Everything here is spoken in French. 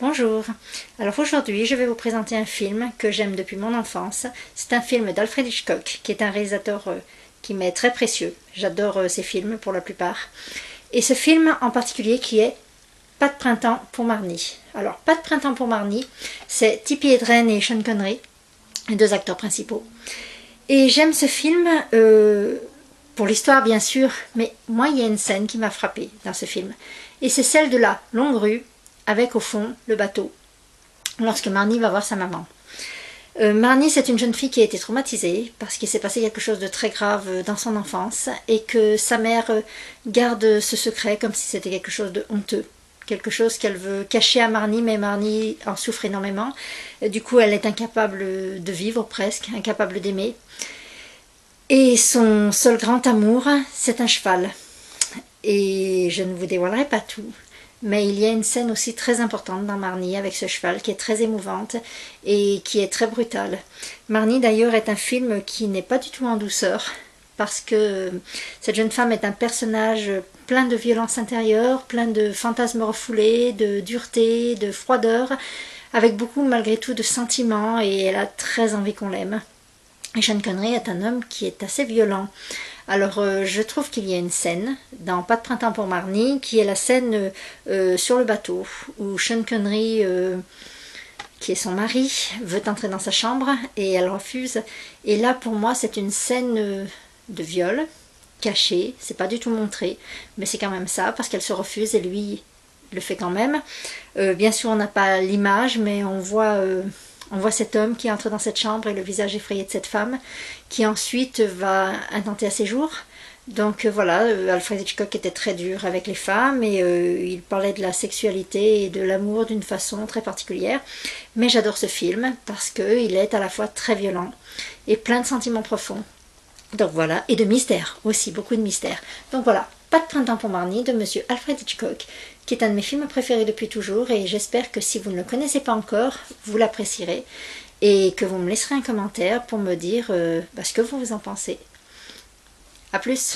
Bonjour, alors aujourd'hui je vais vous présenter un film que j'aime depuis mon enfance. C'est un film d'Alfred Hitchcock qui est un réalisateur qui m'est très précieux. J'adore ses films pour la plupart. Et ce film en particulier qui est Pas de printemps pour Marnie. Alors Pas de printemps pour Marnie, c'est Tippi Hedren et Sean Connery, les deux acteurs principaux. Et j'aime ce film pour l'histoire bien sûr, mais moi il y a une scène qui m'a frappée dans ce film. Et c'est celle de la longue rue avec au fond le bateau, lorsque Marnie va voir sa maman. Marnie, c'est une jeune fille qui a été traumatisée parce qu'il s'est passé quelque chose de très grave dans son enfance et que sa mère garde ce secret comme si c'était quelque chose de honteux, quelque chose qu'elle veut cacher à Marnie, mais Marnie en souffre énormément. Du coup, elle est incapable de vivre presque, incapable d'aimer. Et son seul grand amour, c'est un cheval. Et je ne vous dévoilerai pas tout. Mais il y a une scène aussi très importante dans Marnie avec ce cheval qui est très émouvante et qui est très brutale. Marnie d'ailleurs est un film qui n'est pas du tout en douceur parce que cette jeune femme est un personnage plein de violence intérieure, plein de fantasmes refoulés, de dureté, de froideur, avec beaucoup malgré tout de sentiments et elle a très envie qu'on l'aime. Et Sean Connery est un homme qui est assez violent. Alors je trouve qu'il y a une scène dans Pas de printemps pour Marnie qui est la scène sur le bateau où Sean Connery, qui est son mari, veut entrer dans sa chambre et elle refuse. Et là pour moi c'est une scène de viol cachée, c'est pas du tout montré, mais c'est quand même ça parce qu'elle se refuse et lui le fait quand même. Bien sûr on n'a pas l'image mais on voit cet homme qui entre dans cette chambre et le visage effrayé de cette femme qui ensuite va intenter à ses jours. Donc voilà, Alfred Hitchcock était très dur avec les femmes et il parlait de la sexualité et de l'amour d'une façon très particulière. Mais j'adore ce film parce qu'il est à la fois très violent et plein de sentiments profonds. Donc voilà, et de mystère aussi, beaucoup de mystère. Donc voilà, Pas de printemps pour Marnie de monsieur Alfred Hitchcock, qui est un de mes films préférés depuis toujours et j'espère que si vous ne le connaissez pas encore, vous l'apprécierez et que vous me laisserez un commentaire pour me dire ce que vous en pensez. A plus!